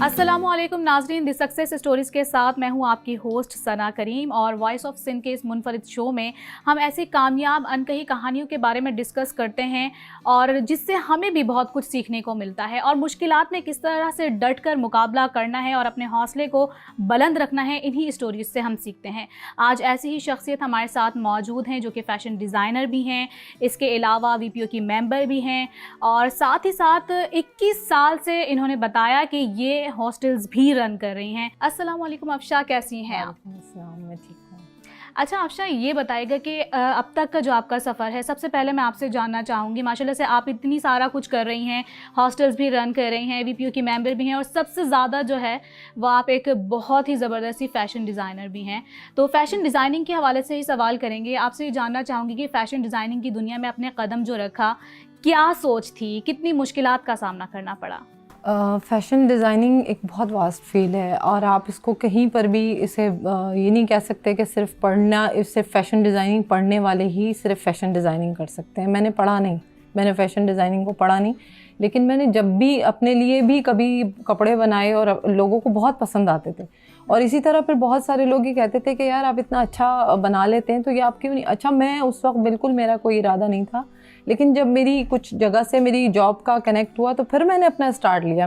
अस्सलामुअलैकुम नाज़रीन, the success stories के साथ मैं हूं आपकी होस्ट सना करीम। और वॉइस ऑफ सिंध के इस मुनफरिद शो में हम ऐसी कामयाब अनकही कहानियों के बारे में डिस्कस करते हैं और जिससे हमें भी बहुत कुछ सीखने को मिलता है और मुश्किलात में किस तरह से डट कर मुकाबला करना है और अपने हौसले को बुलंद रखना है, इन्हीं स्टोरीज से हम सीखते हैं। आज ऐसी ही शख्सियत हमारे साथ मौजूद हैं जो कि फ़ैशन डिज़ाइनर भी हैं, इसके अलावा वीपीओ की मेंबर भी हैं और साथ ही साथ 21 साल से इन्होंने बताया कि ये हॉस्टल्स भी रन कर रही हैं। अस्सलाम वालेकुम अफशा, कैसी हैं आप? मैं ठीक हूँ। अच्छा अफशा, ये बताइएगा कि अब तक का जो आपका सफ़र है, सबसे पहले मैं आपसे जानना चाहूँगी, माशाल्लाह से आप इतनी सारा कुछ कर रही हैं, हॉस्टल्स भी रन कर रही हैं, वीपीओ की मेंबर भी हैं और सबसे ज़्यादा जो है वो आप एक बहुत ही ज़बरदस्ती फ़ैशन डिज़ाइनर भी हैं। तो फ़ैशन डिज़ाइनिंग के हवाले से ही सवाल करेंगे। आपसे ये जानना चाहूँगी कि फ़ैशन डिज़ाइनिंग की दुनिया में अपने कदम जो रखा, क्या सोच थी, कितनी मुश्किलात का सामना करना पड़ा? फ़ैशन डिज़ाइनिंग एक बहुत वास्ट फील्ड है और आप इसको कहीं पर भी इसे ये नहीं कह सकते कि सिर्फ पढ़ना, सिर्फ फ़ैशन डिज़ाइनिंग पढ़ने वाले ही सिर्फ फ़ैशन डिज़ाइनिंग कर सकते हैं। मैंने पढ़ा नहीं, मैंने फ़ैशन डिज़ाइनिंग को पढ़ा नहीं, लेकिन मैंने जब भी अपने लिए भी कभी कपड़े बनाए और लोगों को बहुत पसंद आते थे और इसी तरह फिर बहुत सारे लोग ये कहते थे कि यार आप इतना अच्छा बना लेते हैं तो ये आप क्यों नहीं। अच्छा, मैं उस वक्त बिल्कुल मेरा कोई इरादा नहीं था, लेकिन जब मेरी कुछ जगह से मेरी जॉब का कनेक्ट हुआ तो फिर मैंने अपना स्टार्ट लिया।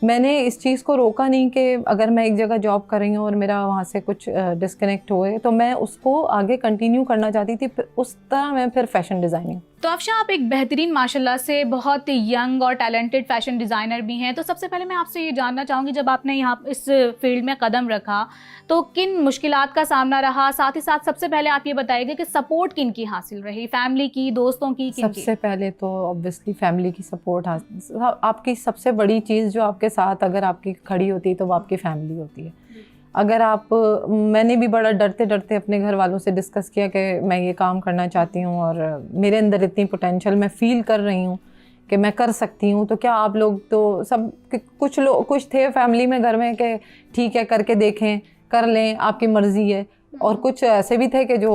मैंने इस चीज़ को रोका नहीं कि अगर मैं एक जगह जॉब कर रही हूँ और मेरा वहाँ से कुछ डिस्कनेक्ट हुए तो मैं उसको आगे कंटिन्यू करना चाहती थी। उस तरह मैं फिर फ़ैशन डिज़ाइनिंग। तो अफशा, आप एक बेहतरीन माशाल्लाह से बहुत यंग और टैलेंटेड फ़ैशन डिज़ाइनर भी हैं। तो सबसे पहले मैं आपसे ये जानना चाहूँगी, जब आपने यहाँ इस फील्ड में कदम रखा तो किन मुश्किलात का सामना रहा? साथ ही साथ सबसे पहले आप ये बताइएगा कि सपोर्ट किन की हासिल रही, फैमिली की, दोस्तों की, किन की? सबसे पहले तो ऑब्वियसली फैमिली की सपोर्ट। आपकी सबसे बड़ी चीज़ जो आपके साथ अगर आपकी खड़ी होती है तो वो आपकी फैमिली होती है। अगर आप, मैंने भी बड़ा डरते डरते अपने घर वालों से डिस्कस किया कि मैं ये काम करना चाहती हूँ और मेरे अंदर इतनी पोटेंशियल मैं फ़ील कर रही हूँ कि मैं कर सकती हूँ, तो क्या आप लोग तो सब कुछ लोग कुछ थे फैमिली में घर में कि ठीक है करके देखें, कर लें, आपकी मर्ज़ी है। और कुछ ऐसे भी थे कि जो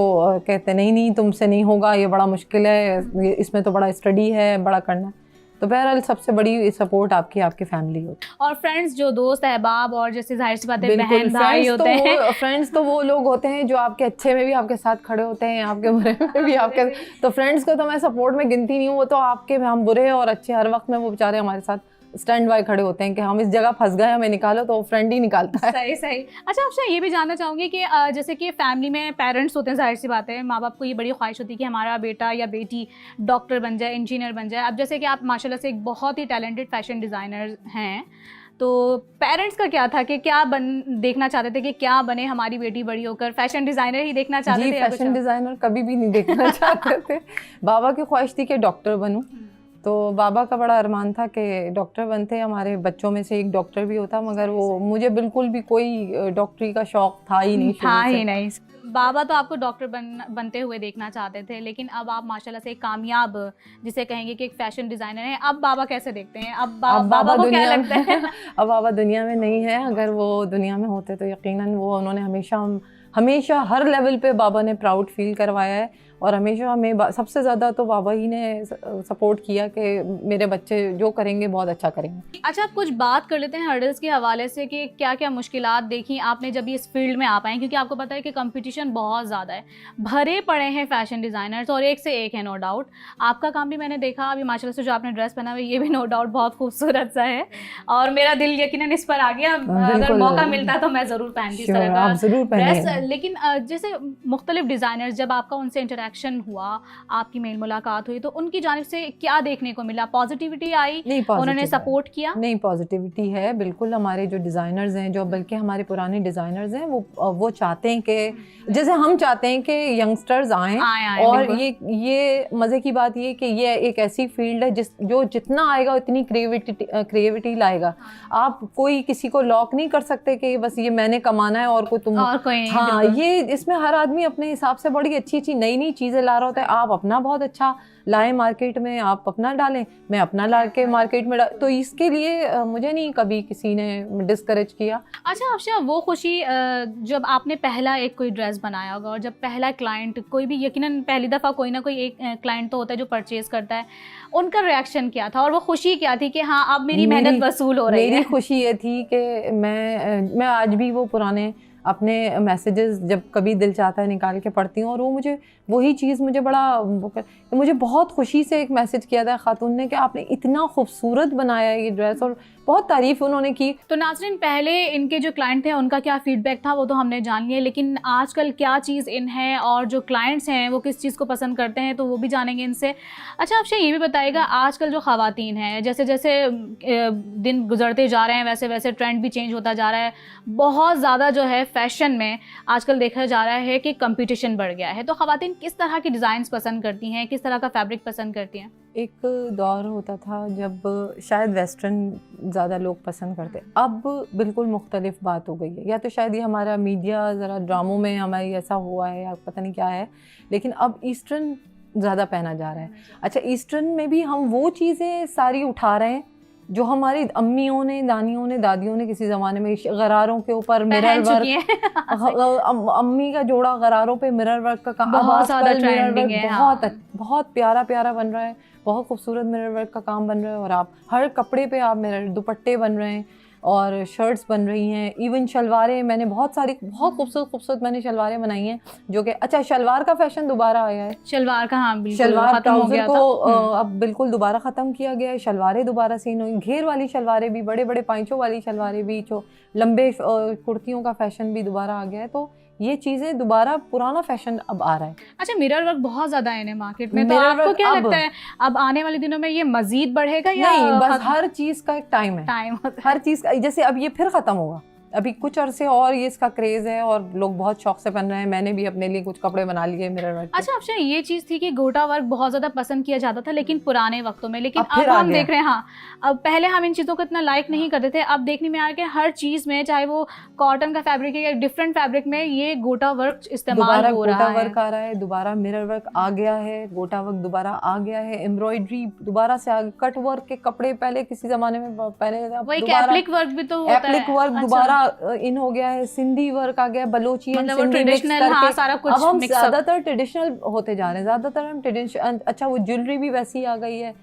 कहते नहीं नहीं तुमसे नहीं होगा, ये बड़ा मुश्किल है, इसमें तो बड़ा स्टडी है, बड़ा करना है। तो बहरहाल सबसे बड़ी सपोर्ट आपकी फैमिली होती है। और फ्रेंड्स, जो दोस्त अहबाब और जैसे जाहिर सी बात है बहन भाई होते हैं। फ्रेंड्स तो वो लोग होते हैं जो आपके अच्छे में भी आपके साथ खड़े होते हैं, आपके बुरे में भी आपके। तो फ्रेंड्स को तो मैं सपोर्ट में गिनती नहीं हूँ, वो तो आपके हम बुरे और अच्छे हर वक्त में वो बेचारे हमारे साथ स्टैंड बाय खड़े होते हैं कि हम इस जगह फंस गए, हमें निकालो, तो फ्रेंड ही निकालता है। सही सही। अच्छा अफशा, ये भी जानना चाहूँगी कि जैसे कि फैमिली में पेरेंट्स होते हैं, जाहिर सी बात है माँ बाप को ये बड़ी ख्वाहिश होती है कि हमारा बेटा या बेटी डॉक्टर बन जाए, इंजीनियर बन जाए। अब जैसे कि आप माशाल्लाह से एक बहुत ही टैलेंटेड फैशन डिज़ाइनर हैं, तो पेरेंट्स का क्या था कि क्या देखना चाहते थे कि क्या बने हमारी बेटी बड़ी होकर? फैशन डिज़ाइनर ही देखना चाहते थे? फैशन डिज़ाइनर कभी भी नहीं देखना चाहते थे। बाबा की ख्वाहिश थी कि डॉक्टर बनूँ, तो बाबा का बड़ा अरमान था कि डॉक्टर बनते, हमारे बच्चों में से एक डॉक्टर भी होता, मगर वो मुझे बिल्कुल भी कोई डॉक्टरी का शौक था ही नहीं। बाबा तो आपको डॉक्टर बनते हुए देखना चाहते थे, लेकिन अब आप माशाल्लाह से एक कामयाब, जिसे कहेंगे कि एक फैशन डिज़ाइनर है। अब बाबा कैसे देखते हैं? अब बाबा को क्या लगता है? अब बाबा दुनिया में नहीं है। अगर वो दुनिया में होते तो यकीनन उन्होंने हमेशा हर लेवल पे बाबा ने प्राउड फील करवाया है और हमेशा हमें सबसे ज़्यादा तो बाबा ही ने सपोर्ट किया कि मेरे बच्चे जो करेंगे बहुत अच्छा करेंगे। अच्छा, आप कुछ बात कर लेते हैं हर्डल्स के हवाले से कि क्या क्या मुश्किलात देखी आपने जब इस फील्ड में आ पाए, क्योंकि आपको पता है कि कंपटीशन बहुत ज़्यादा है, भरे पड़े हैं फैशन डिज़ाइनर्स और एक से एक है, नो डाउट। आपका काम भी मैंने देखा, अभी माशाल्लाह से जो आपने ड्रेस पहना हुआ है ये भी नो डाउट बहुत खूबसूरत सा है और मेरा दिल यकीनन इस पर आ गया। अगर मौका मिलता तो मैं ज़रूर पहनती इस तरह का ड्रेस। लेकिन जैसे मुख्तलिफ डिज़ाइनर्स, जब आपका उनसे इंटरेक्शन हुआ, आपकी मेल मुलाकात हुई, तो उनकी जानिब से क्या देखने को मिला? पॉजिटिविटी आई? उन्होंने सपोर्ट किया? नहीं, पॉजिटिविटी है बिल्कुल। हमारे जो डिज़ाइनर्स हैं, जो बल्कि हमारे पुराने डिज़ाइनर्स हैं, वो चाहते हैं कि जैसे हम चाहते हैं कि यंगस्टर्स आएँ और ये मज़े की बात ये कि ये एक ऐसी फील्ड है जो जितना आएगा उतनी क्रिएटिविटी लाएगा। आप कोई किसी को लॉक नहीं कर सकते कि बस ये मैंने कमाना है और कोई तुम। हाँ, ये इसमें हर आदमी अपने हिसाब से बड़ी अच्छी नई चीज़ें ला रहा होता है, आप अपना बहुत अच्छा लाएं मार्केट में, आप अपना डालें, मैं अपना ला के मार्केट में तो इसके लिए मुझे नहीं कभी किसी ने डिस्करेज किया। अच्छा अफशा, वो खुशी जब आपने पहला एक कोई ड्रेस बनाया होगा और जब पहला क्लाइंट, कोई भी यकीनन पहली दफ़ा कोई ना कोई एक क्लाइंट तो होता है जो परचेज़ करता है, उनका रिएक्शन क्या था और वो खुशी क्या थी कि हाँ अब मेरी मेहनत वसूल हो रही है? मेरी खुशी ये थी कि मैं आज भी वो पुराने अपने मैसेजेस जब कभी दिल चाहता है निकाल के पढ़ती हूँ, और वो मुझे वही चीज़ मुझे मुझे बहुत खुशी से एक मैसेज किया था खातून ने कि आपने इतना खूबसूरत बनाया है ये ड्रेस, और बहुत तारीफ़ उन्होंने की। तो नाज़रीन, पहले इनके जो क्लाइंट थे उनका क्या फीडबैक था वो तो हमने जान लिया, लेकिन आजकल क्या चीज़ इन है और जो क्लाइंट्स हैं वो किस चीज़ को पसंद करते हैं तो वो भी जानेंगे इनसे। अच्छा अफशा, ये भी बताइएगा, आजकल जो ख़वातीन हैं, जैसे जैसे दिन गुजरते जा रहे हैं वैसे वैसे ट्रेंड भी चेंज होता जा रहा है, बहुत ज़्यादा जो है फ़ैशन में आजकल देखा जा रहा है कि कंपटीशन बढ़ गया है, तो ख़वातीन किस तरह की डिज़ाइंस पसंद करती हैं, किस तरह का फैब्रिक पसंद करती हैं? एक दौर होता था जब शायद वेस्टर्न ज़्यादा लोग पसंद करते, अब बिल्कुल मुख्तलिफ बात हो गई है। या तो शायद ये हमारा मीडिया ज़रा ड्रामों में हमारी ऐसा हुआ है या पता नहीं क्या है, लेकिन अब ईस्टर्न ज़्यादा पहना जा रहा है। अच्छा, ईस्टर्न में भी हम वो चीज़ें सारी उठा रहे हैं जो हमारी अम्मियों ने, दानियों ने, दादियों ने किसी ज़माने में गरारों के ऊपर मिरर वर्क, अम्मी का जोड़ा गरारों पे मिरर वर्क का काम बहुत ज़्यादा ट्रेंडिंग है। बहुत प्यारा प्यारा बन रहा है, बहुत खूबसूरत मिरर वर्क का काम बन रहा है, और आप हर कपड़े पे आप मिरर, दुपट्टे बन रहे हैं और शर्ट्स बन रही हैं, इवन शलवारें। मैंने बहुत खूबसूरत मैंने शलवारें बनाई हैं जो कि, अच्छा, शलवार का फैशन दोबारा आया है। शलवार का, हाँ बिल्कुल, शलवार ट्राउज़र को अब बिल्कुल दोबारा ख़त्म किया गया है, शलवारें दोबारा सीन हुई, घेर वाली शलवारें भी, बड़े बड़े पाइचों वाली शलवारें भी, जो लंबे कुर्तियों का फैशन भी दोबारा आ गया है। तो ये चीज़ें दोबारा, पुराना फैशन अब आ रहा है। अच्छा, मिरर वर्क बहुत ज़्यादा है मार्केट में, तो आपको क्या लगता है अब आने वाले दिनों में ये मजीद बढ़ेगा या नहीं? बस हर चीज़ का एक टाइम है, हर चीज़ का, जैसे अब ये फिर ख़त्म होगा, अभी कुछ अरसे और ये इसका क्रेज़ है और लोग बहुत शौक से पहन रहे हैं। मैंने भी अपने लिए कुछ कपड़े बना लिए मिरर वर्क। अच्छा अफशा, ये चीज़ थी कि गोटा वर्क बहुत ज़्यादा पसंद किया जाता था लेकिन पुराने वक्तों में, लेकिन अब हम देख रहे हैं, हाँ, अब पहले हम इन चीज़ों को इतना लाइक नहीं करते थे, अब देखने में आ रहा है हर चीज़ में, चाहे वो कॉटन का फैब्रिक है या डिफरेंट फैब्रिक में, ये गोटा वर्क इस्तेमाल हो रहा है। गोटा वर्क आ रहा है दोबारा, मिरर वर्क आ गया है, गोटा वर्क दोबारा आ गया है, एम्ब्रॉयडरी दोबारा से आ, कट वर्क के कपड़े पहले किसी ज़माने में पहले, एप्लिक वर्क भी तो होता है, एप्लिक वर्क दोबारा इन हो गया है, सिंधी वर्क आ गया, बलोचियन, मतलब ट्रेडिशनल, हाँ, सारा कुछ। अब हम ज़्यादातर ट्रेडिशनल होते जा रहे हैं, ज़्यादातर हम ट्रेडिशनल। अच्छा, वो ज्वेलरी भी वैसी आ गई है,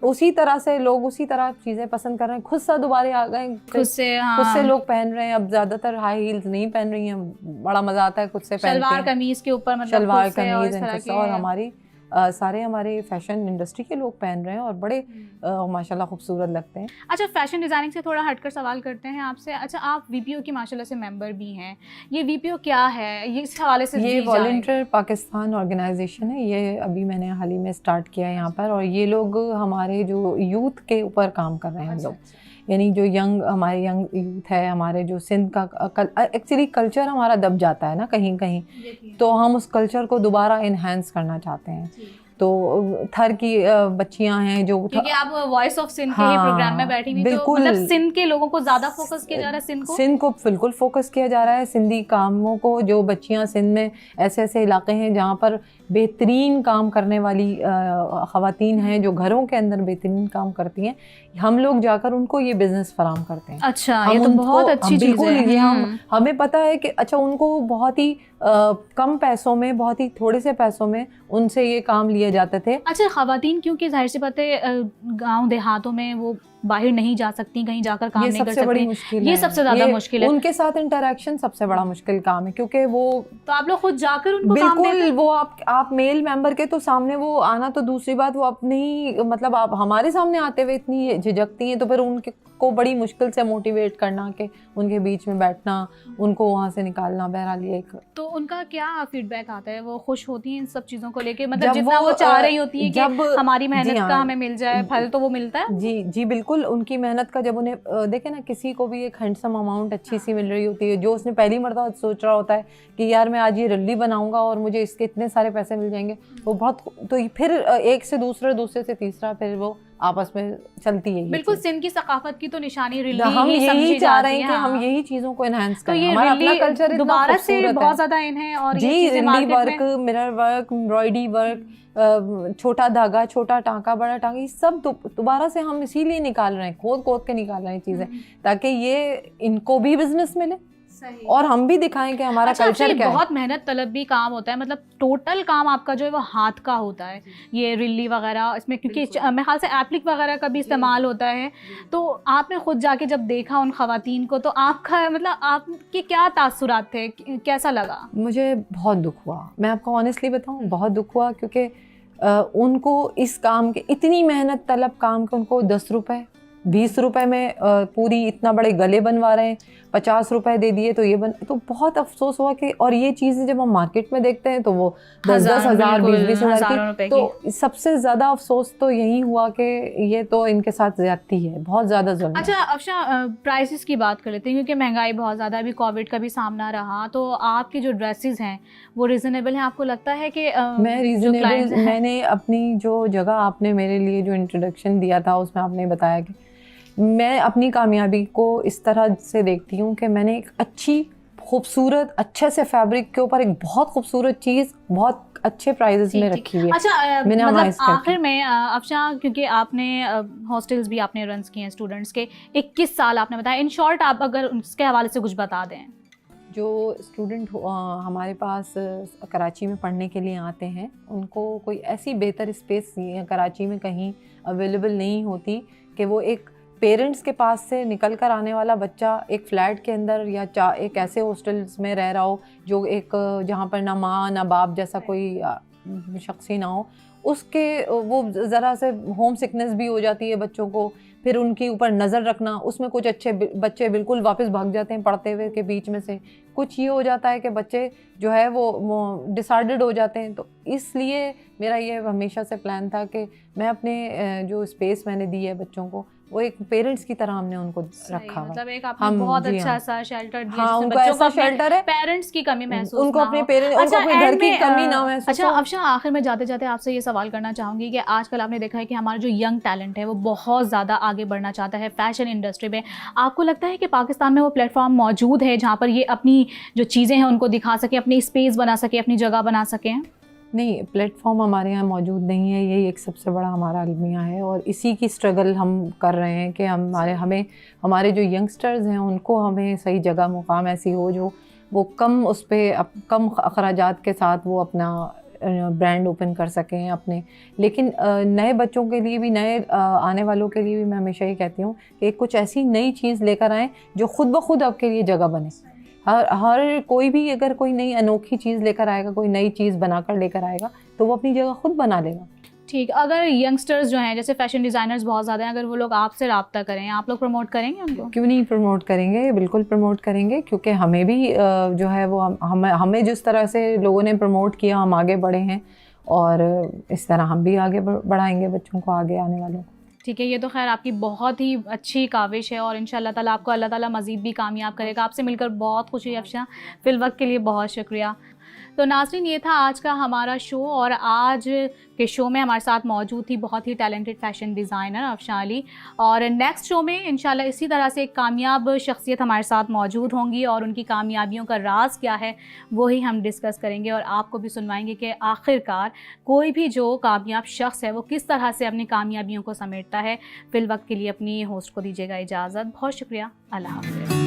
उसी तरह से लोग उसी तरह चीज़ें पसंद कर रहे हैं, खुद से दोबारा आ गए, खुद से लोग पहन रहे हैं। अब ज़्यादातर हाई हील्स नहीं पहन रही हैं, बड़ा मज़ा आता है खुद से पहन के, शलवार कमीज़ के ऊपर, मतलब शलवार कमीज़, और हमारी सारे हमारे फैशन इंडस्ट्री के लोग पहन रहे हैं और बड़े माशाल्लाह खूबसूरत लगते हैं। अच्छा, फैशन डिज़ाइनिंग से थोड़ा हटकर सवाल करते हैं आपसे। अच्छा, आप वीपीओ की माशाल्लाह से मेंबर भी हैं, ये वीपीओ क्या है, ये इस हवाले से? ये वॉलंटियर पाकिस्तान ऑर्गेनाइजेशन है, ये अभी मैंने हाल ही में स्टार्ट किया है यहाँ पर, और ये लोग हमारे जो यूथ के ऊपर काम कर रहे हैं। हम लोग यानी जो हमारे यंग यूथ है, हमारे जो सिंध का एक्चुअली कल्चर हमारा दब जाता है ना कहीं कहीं, तो हम उस कल्चर को दोबारा इन्हेंस करना चाहते हैं। तो थर की बच्चियां हैं जो, क्योंकि आप वॉइस ऑफ सिंध के ही प्रोग्राम में बैठी हुई, तो मतलब सिंध के लोगों को ज़्यादा फोकस किया जा रहा है, सिंध को बिल्कुल फोकस किया जा रहा है, सिंधी कामों को। जो बच्चियां सिंध में ऐसे ऐसे इलाके हैं जहाँ पर बेहतरीन काम करने वाली ख़वातीन हैं, जो घरों के अंदर बेहतरीन काम करती हैं, हम लोग जाकर उनको ये बिज़नेस फराहम करते हैं। अच्छा, ये तो बहुत अच्छी चीज़ है। हमें पता है कि अच्छा, उनको बहुत ही कम पैसों में, बहुत ही थोड़े से पैसों में उनसे ये काम लिए जाते थे। अच्छा, ख़वातीन क्योंकि जाहिर सी बात है गाँव देहातों में वो बाहर नहीं जा सकती, कहीं जाकर काम नहीं कर सकती, ये सबसे ज़्यादा मुश्किल है। उनके साथ इंटरेक्शन सबसे बड़ा मुश्किल काम है, क्योंकि वो, तो आप लोग खुद जाकर उनको बिल्कुल काम देते हैं? वो आप मेल मेंबर के तो सामने वो आना तो दूसरी बात, वो अपनी, मतलब आप हमारे सामने आते हुए इतनी झिझकती हैं, तो फिर उनके को बड़ी मुश्किल से मोटिवेट करना, कि उनके बीच में बैठना, उनको वहाँ से निकालना। बहरहाल ये एक, तो उनका क्या फीडबैक आता है, वो खुश होती हैं इन सब चीज़ों को लेके, मतलब जितना वो चाह रही होती है कि हमारी मेहनत का हमें मिल जाए फल, तो वो मिलता है? जी बिल्कुल, उनकी मेहनत का जब उन्हें देखे ना, किसी को भी एक हैंडसम अमाउंट अच्छी सी मिल रही होती है, जो उसने पहली मरतबा सोच रहा होता है कि यार मैं आज ये रल्ली बनाऊंगा और मुझे इसके इतने सारे पैसे मिल जाएंगे, वो बहुत, तो फिर एक से दूसरे से तीसरा, फिर वो आपस में चलती है। बिल्कुल, सिंध की सकाफत की तो निशानी रिल्ली हम ही यही समझी चाह रहे जाती हैं कि हम यही चीजों को एनहांस तो करें। ये हमारा अपना कल्चर रिल्ली इतना दोबारा से खूबसूरत बहुत है ज्यादा इन है और जी। ये चीजें रिल्ली मार्केट वर्क, में मिरर वर्क, एम्ब्रॉयडरी वर्क, छोटा धागा, छोटा टांका, बड़ा टांका, ये सब दोबारा से हम इसीलिए निकाल रहे हैं, खोद खोद के निकाल रहे हैं चीजें, ताकि ये इनको भी बिजनेस मिले सही। और हम भी दिखाएं कि हमारा कल्चर क्या है। बहुत मेहनत तलब भी काम होता है, मतलब टोटल काम आपका जो है वो हाथ का होता है, ये रिल्ली वगैरह इसमें, क्योंकि मेरे ख्याल से एप्लिक वगैरह का भी इस्तेमाल होता है। तो आपने खुद जाके जब देखा उन खवातीन को, तो आपका मतलब आपके क्या तासुरात थे, कैसा लगा? मुझे बहुत दुख हुआ, मैं आपको ऑनेस्टली बताऊं, बहुत दुख हुआ, क्योंकि उनको इस काम के, इतनी मेहनत तलब काम के, उनको 10 रुपए 20 रुपए में पूरी इतना बड़े गले बनवा रहे हैं, 50 रुपए दे दिए तो ये तो बहुत अफसोस हुआ कि, और ये चीज़ें जब हम मार्केट में देखते हैं तो वो 10-10 हज़ार 20-20 हज़ार की, तो सबसे ज़्यादा अफसोस तो यही हुआ कि ये तो इनके साथ ज्यादती है, बहुत ज़्यादा जुल्म है। अच्छा अफशा, प्राइसेस की बात कर लेते हैं, क्योंकि महंगाई बहुत ज़्यादा, अभी कोविड का भी सामना रहा, तो आपकी जो ड्रेसेस हैं वो रीज़नेबल हैं? आपको लगता है कि मैं रीज़नेबल, मैंने अपनी जो जगह, आपने मेरे लिए जो इंट्रोडक्शन दिया था उसमें आपने बताया कि मैं अपनी कामयाबी को इस तरह से देखती हूँ कि मैंने एक अच्छी खूबसूरत अच्छे से फैब्रिक के ऊपर एक बहुत खूबसूरत चीज़ बहुत अच्छे प्राइजेस में रखी हुई है। अच्छा, मतलब आखिर में अफशा, क्योंकि आपने हॉस्टल्स भी आपने रन किए हैं स्टूडेंट्स के, 21 साल आपने बताया, इन शॉर्ट आप अगर उसके हवाले से कुछ बता दें। जो स्टूडेंट हमारे पास कराची में पढ़ने के लिए आते हैं, उनको कोई ऐसी बेहतर स्पेस कराची में कहीं अवेलेबल नहीं होती कि वो एक पेरेंट्स के पास से निकल कर आने वाला बच्चा एक फ़्लैट के अंदर या एक ऐसे हॉस्टल्स में रह रहा हो जो एक जहाँ पर ना माँ ना बाप जैसा कोई शख्स ही ना हो, उसके वो ज़रा से होम सिकनेस भी हो जाती है बच्चों को, फिर उनके ऊपर नज़र रखना, उसमें कुछ अच्छे बच्चे बिल्कुल वापस भाग जाते हैं पढ़ते हुए के बीच में से, कुछ ये हो जाता है कि बच्चे जो है वो डिसऑर्डर्ड हो जाते हैं। तो इसलिए मेरा ये हमेशा से प्लान था कि मैं अपने जो स्पेस मैंने दी है बच्चों को, वो एक पेरेंट्स की तरह हमने उनको रखा हुआ। मतलब एक आपने बहुत अच्छा सा शेल्टर दिया, हाँ, उनको ऐसा शेल्टर है, पेरेंट्स की कमी महसूस उनको अपने पेरेंट्स, उनको अपने घर की कमी ना महसूस। अच्छा अफशा, आखिर में जाते जाते आपसे ये सवाल करना चाहूँगी कि आजकल आपने देखा है कि हमारा जो यंग टैलेंट है वो बहुत ज़्यादा आगे बढ़ना चाहता है फैशन इंडस्ट्री में। आपको लगता है कि पाकिस्तान में वो प्लेटफॉर्म मौजूद है जहाँ पर ये अपनी जो चीज़ें हैं उनको दिखा सके, अपनी स्पेस बना सके, अपनी जगह बना सकें? नहीं, प्लेटफॉर्म हमारे यहाँ मौजूद नहीं है, यही एक सबसे बड़ा हमारा अलमिया है और इसी की स्ट्रगल हम कर रहे हैं कि हमारे जो यंगस्टर्स हैं उनको हमें सही जगह मुकाम ऐसी हो जो वो कम उस पर कम अखराजात के साथ वो अपना ब्रांड ओपन कर सकें अपने। लेकिन नए बच्चों के लिए भी, नए आने वालों के लिए भी मैं हमेशा ये कहती हूँ कि कुछ ऐसी नई चीज़ लेकर आएँ जो ख़ुद ब खुद आपके लिए जगह बने। हर कोई भी अगर कोई नई अनोखी चीज़ लेकर आएगा, कोई नई चीज़ बनाकर लेकर आएगा तो वो अपनी जगह खुद बना लेगा। ठीक, अगर यंगस्टर्स जो हैं जैसे फैशन डिज़ाइनर्स बहुत ज़्यादा हैं, अगर वो लोग आपसे रब्ता करें, आप लोग प्रमोट करेंगे उनको? क्यों नहीं प्रमोट करेंगे, बिल्कुल प्रमोट करेंगे, क्योंकि हमें भी जो है वो हमें जिस तरह से लोगों ने प्रमोट किया हम आगे बढ़े हैं और इस तरह हम भी आगे बढ़ाएंगे बच्चों को, आगे आने वालों को। ठीक है, ये तो खैर आपकी बहुत ही अच्छी काविश है और इंशाल्लाह ताला आपको अल्लाह ताला मज़ीद भी कामयाब करेगा। आपसे मिलकर बहुत खुशी है अफशा, फिल वक्त के लिए बहुत शुक्रिया। तो नाज़रीन, ये था आज का हमारा शो और आज के शो में हमारे साथ मौजूद थी बहुत ही talented fashion designer Afsha Ali और नेक्स्ट शो में इंशाल्लाह इसी तरह से एक कामयाब शख्सियत हमारे साथ मौजूद होंगी और उनकी कामयाबियों का राज क्या है वही हम डिस्कस करेंगे और आपको भी सुनवाएंगे कि आखिरकार कोई भी जो कामयाब शख्स है वो किस तरह से अपनी कामयाबियों को समेटता है। फिल वक्त के लिए अपनी होस्ट को दीजिएगा इजाज़त। बहुत शुक्रिया, अल्लाह हाफ़िज़।